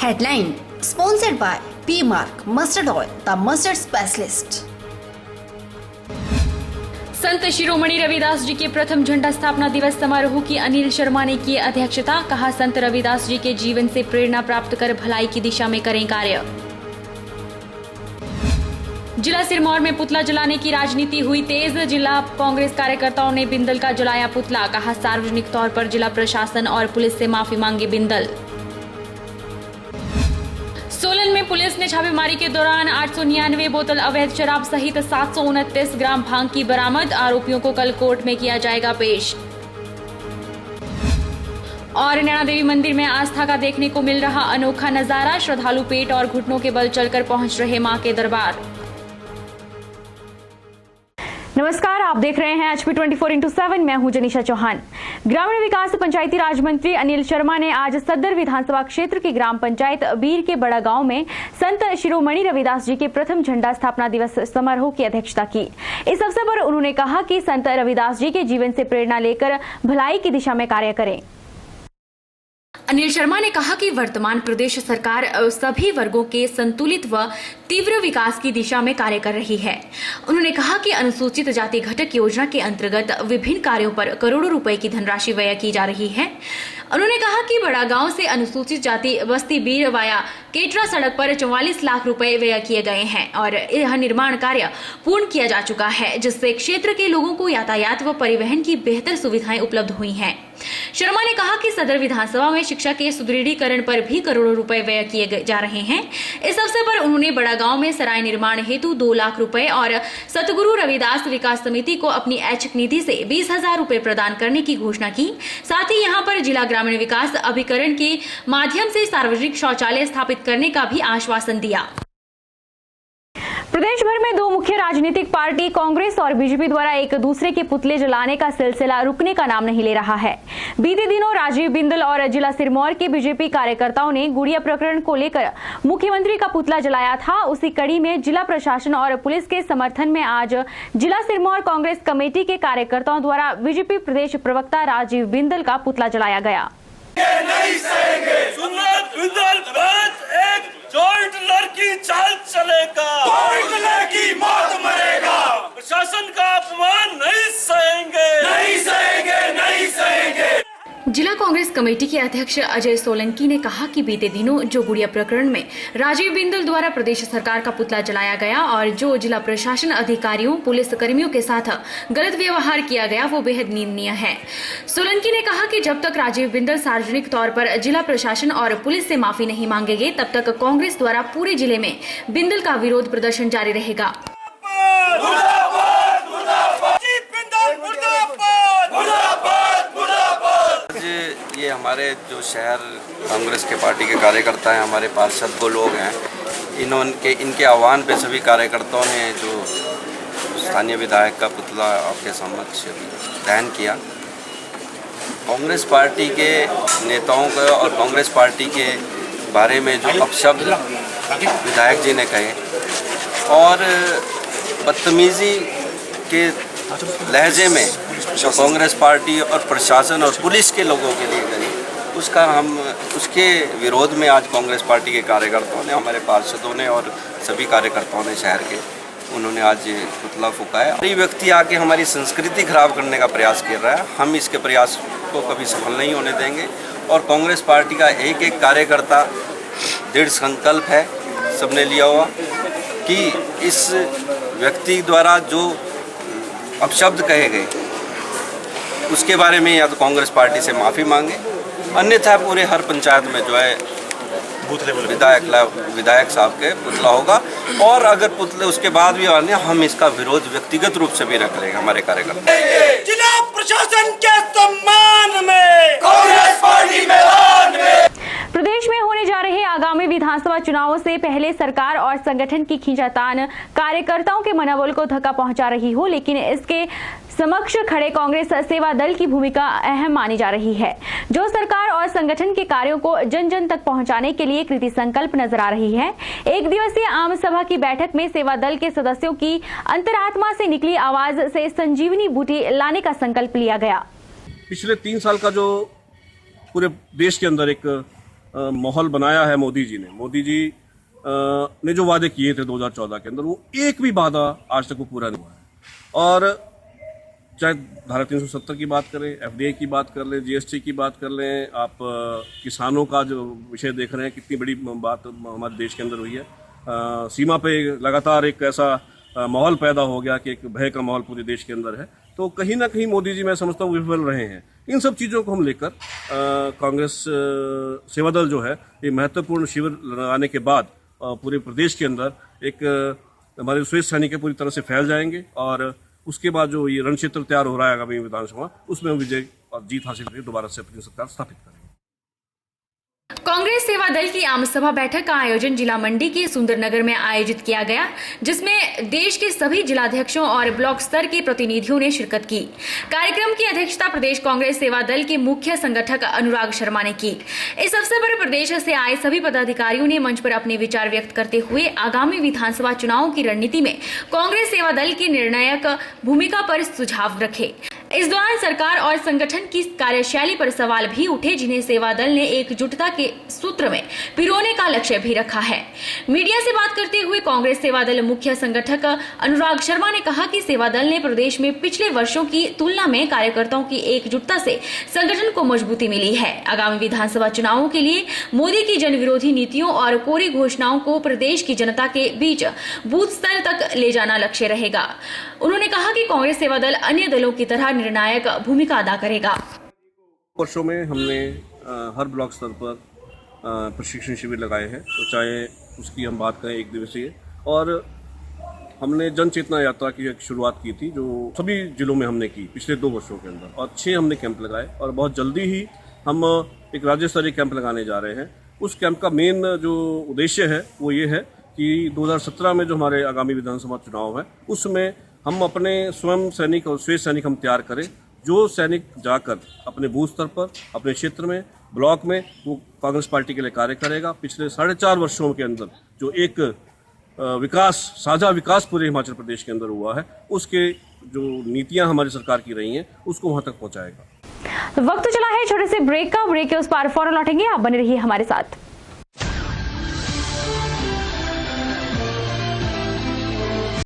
Headline sponsored by P-Mark Mustard Oil, the mustard specialist. Sant Shiromani Ravidas ji के प्रथम झंडा स्थापना दिवस समारोह की अनिल शर्मा ने की अध्यक्षता। कहा, संत रविदास जी के जीवन से प्रेरणा प्राप्त कर भलाई की दिशा में करें कार्य। जिला सिरमौर में पुतला जलाने की राजनीति हुई तेज। जिला कांग्रेस कार्यकर्ताओं ने बिंदल का जलाया पुतला। कहा, सार्वजनिक तौर पर जिला प्रशासन और पुलिस से माफी मांगी बिंदल। सोलन में पुलिस ने छापेमारी के दौरान 899 बोतल अवैध शराब सहित 729 ग्राम भांग की बरामद। आरोपियों को कल कोर्ट में किया जाएगा पेश। और नैना देवी मंदिर में आस्था का देखने को मिल रहा अनोखा नजारा। श्रद्धालु पेट और घुटनों के बल चलकर पहुंच रहे मां के दरबार। नमस्कार, आप देख रहे हैं HP 24x7। मैं हूं जनीशा चौहान। ग्रामीण विकास पंचायती राज मंत्री अनिल शर्मा ने आज सदर विधानसभा क्षेत्र की ग्राम पंचायत बीर के बड़ा गांव में संत शिरोमणि रविदास जी के प्रथम झंडा स्थापना दिवस समारोह की अध्यक्षता की। इस अवसर पर उन्होंने कहा कि संत रविदास जी के जीवन से प्रेरणा लेकर भलाई की दिशा में कार्य करें। अनिल शर्मा ने कहा कि वर्तमान प्रदेश सरकार सभी वर्गों के संतुलित व तीव्र विकास की दिशा में कार्य कर रही है। उन्होंने कहा कि अनुसूचित जाति घटक योजना के अंतर्गत विभिन्न कार्यों पर करोड़ों रुपए की धनराशि व्यय की जा रही है। उन्होंने कहा कि बड़ा गांव से अनुसूचित जाति बस्ती बीर वाया केटरा सड़क पर 44 लाख रुपए व्यय किए गए हैं और यह निर्माण कार्य पूर्ण किया जा चुका है, जिससे क्षेत्र के लोगों को यातायात व परिवहन की बेहतर सुविधाएं उपलब्ध हुई हैं। शर्मा ने कहा कि सदर विधानसभा में शिक्षा के सुदृढ़ीकरण पर भी करोड़ों रुपए व्यय किए जा रहे हैं। इस अवसर पर उन्होंने बड़ा गांव में सराय निर्माण हेतु 2 लाख रुपए और सतगुरु रविदास विकास समिति को अपनी ऐच्छिक निधि से 20,000 रुपए प्रदान करने की घोषणा की। साथ ही यहां पर जिला ग्रामीण विकास अभिकरण के माध्यम से सार्वजनिक शौचालय स्थापित करने का भी आश्वासन दिया। प्रदेश भर में दो मुख्य राजनीतिक पार्टी कांग्रेस और बीजेपी द्वारा एक दूसरे के पुतले जलाने का सिलसिला रुकने का नाम नहीं ले रहा है। बीते दिनों राजीव बिंदल और जिला सिरमौर के बीजेपी कार्यकर्ताओं ने गुड़िया प्रकरण को लेकर मुख्यमंत्री का पुतला जलाया था। उसी कड़ी में जिला प्रशासन और पुलिस के समर्थन में आज जिला सिरमौर कांग्रेस कमेटी के कार्यकर्ताओं द्वारा बीजेपी प्रदेश प्रवक्ता राजीव बिंदल का पुतला जलाया गया। जॉइंट लड़की चाल चलेगा, लड़की मौत मरेगा। प्रशासन का अपमान नहीं सहेंगे, नहीं सहेंगे, नहीं सहेंगे। जिला कांग्रेस कमेटी के अध्यक्ष अजय सोलंकी ने कहा कि बीते दिनों जो गुड़िया प्रकरण में राजीव बिंदल द्वारा प्रदेश सरकार का पुतला जलाया गया और जो जिला प्रशासन अधिकारियों पुलिस कर्मियों के साथ गलत व्यवहार किया गया वो बेहद निंदनीय है। सोलंकी ने कहा कि जब तक राजीव बिंदल सार्वजनिक तौर पर जिला प्रशासन और पुलिस से माफी नहीं मांगेंगे तब तक कांग्रेस द्वारा पूरे जिले में बिंदल का विरोध प्रदर्शन जारी रहेगा। ये हमारे जो शहर कांग्रेस के पार्टी के कार्यकर्ता हैं, हमारे पार्षद वो लोग हैं, इनके आह्वान पे सभी कार्यकर्ताओं ने जो स्थानीय विधायक का पुतला आपके समक्ष दहन किया। कांग्रेस पार्टी के नेताओं का और कांग्रेस पार्टी के बारे में जो अपशब्द विधायक जी ने कहे और बदतमीजी के लहजे में जो कांग्रेस पार्टी और प्रशासन और पुलिस के लोगों के लिए करी, उसके विरोध में आज कांग्रेस पार्टी के कार्यकर्ताओं ने, हमारे पार्षदों ने और सभी कार्यकर्ताओं ने शहर के, उन्होंने आज पुतला फूंकाया। ये व्यक्ति आके हमारी संस्कृति खराब करने का प्रयास कर रहा है। हम इसके प्रयास को कभी सफल नहीं होने देंगे और कांग्रेस पार्टी का एक एक कार्यकर्ता दृढ़ संकल्प है, सबने लिया हुआ कि इस व्यक्ति द्वारा जो अपशब्द कहे गए उसके बारे में या तो कांग्रेस पार्टी से माफ़ी मांगे, अन्यथा पूरे हर पंचायत में जो है विधायक साहब के पुतला होगा और अगर पुतले उसके बाद भी आने, हम इसका विरोध व्यक्तिगत रूप से भी रख लेंगे। हमारे कार्यकर्ता जिला प्रशासन के सम्मान में कांग्रेस पार्टी मैदान में। प्रदेश में होने जा रहे आगामी विधानसभा चुनावों से पहले सरकार और संगठन की खींचातान कार्यकर्ताओं के मनोबल को धक्का पहुंचा रही हो, लेकिन इसके समक्ष खड़े कांग्रेस सेवा दल की भूमिका अहम मानी जा रही है, जो सरकार और संगठन के कार्यों को जन जन तक पहुंचाने के लिए कृति संकल्प नजर आ रही है। एक दिवसीय आम सभा की बैठक में सेवा दल के सदस्यों की अंतरात्मा से निकली आवाज से संजीवनी बूटी लाने का संकल्प लिया गया। पिछले 3 साल का जो पूरे देश के अंदर एक माहौल बनाया है मोदी जी ने ने जो वादे किए थे 2014 के अंदर, वो एक भी वादा आज तक वो पूरा नहीं हुआ है। और चाहे धारा 370 की बात करें, एफडीआई की बात कर लें, जीएसटी की बात कर लें, आप किसानों का जो विषय देख रहे हैं, कितनी बड़ी बात हमारे देश के अंदर हुई है। सीमा पे लगातार एक ऐसा माहौल पैदा हो गया कि एक भय का माहौल पूरे देश के अंदर है। तो कहीं ना कहीं मोदी जी, मैं समझता हूँ, विफल रहे हैं। इन सब चीज़ों को हम लेकर कांग्रेस सेवा दल जो है, ये महत्वपूर्ण शिविर लगाने के बाद पूरे प्रदेश के अंदर एक हमारे श्रेष्ठ सैनिक पूरी तरह से फैल जाएंगे और उसके बाद जो ये रण क्षेत्र तैयार हो रहा है आगामी विधानसभा, उसमें हम विजय और जीत हासिल करके दोबारा से अपनी सरकार स्थापित करेंगे। कांग्रेस सेवा दल की आम सभा बैठक का आयोजन जिला मंडी के सुंदरनगर में आयोजित किया गया, जिसमें देश के सभी जिलाध्यक्षों और ब्लॉक स्तर के प्रतिनिधियों ने शिरकत की। कार्यक्रम की अध्यक्षता प्रदेश कांग्रेस सेवा दल के मुख्य संगठक अनुराग शर्मा ने की। इस अवसर पर प्रदेश से आए सभी पदाधिकारियों ने मंच पर अपने विचार व्यक्त करते हुए आगामी विधानसभा चुनाव की रणनीति में कांग्रेस सेवा दल की निर्णायक भूमिका पर सुझाव रखे। इस दौरान सरकार और संगठन की कार्यशैली पर सवाल भी उठे, जिन्हें सेवा दल ने एकजुटता के सूत्र में पिरोने का लक्ष्य भी रखा है। मीडिया से बात करते हुए कांग्रेस सेवा दल मुख्य संगठक अनुराग शर्मा ने कहा कि सेवा दल ने प्रदेश में पिछले वर्षों की तुलना में कार्यकर्ताओं की एकजुटता से संगठन को मजबूती मिली है। आगामी विधानसभा चुनावों के लिए मोदी की जन विरोधी नीतियों और कोरी घोषणाओं को प्रदेश की जनता के बीच बूथ स्तर तक ले जाना लक्ष्य रहेगा। उन्होंने कहा कि कांग्रेस सेवा दल अन्य दलों की तरह निर्णायक भूमिका अदा करेगा। वर्षों में हमने हर ब्लॉक स्तर पर प्रशिक्षण शिविर लगाए हैं, तो चाहे उसकी हम बात करें एक दिवसीय, और हमने जन चेतना यात्रा की एक शुरुआत की थी जो सभी जिलों में हमने की पिछले 2 वर्षों के अंदर, और 6 हमने कैंप लगाए और बहुत जल्दी ही हम एक राज्य स्तरीय कैंप लगाने जा रहे हैं। उस कैंप का मेन जो उद्देश्य है वो ये है कि 2017 में जो हमारे आगामी विधानसभा चुनाव है, उसमें हम अपने स्वयं सैनिक और श्रेष्ठ सैनिक हम तैयार करें, जो सैनिक जाकर अपने बूथ स्तर पर, अपने क्षेत्र में, ब्लॉक में वो कांग्रेस पार्टी के लिए कार्य करेगा। पिछले 4.5 वर्षों के अंदर जो एक विकास, साझा विकास पूरे हिमाचल प्रदेश के अंदर हुआ है, उसके जो नीतियां हमारी सरकार की रही हैं, उसको वहां तक पहुंचाएगा। वक्त चला है छोटे से ब्रेक का। ब्रेक के उस पार फौरन लौटेंगे, आप बने रहिए हमारे साथ।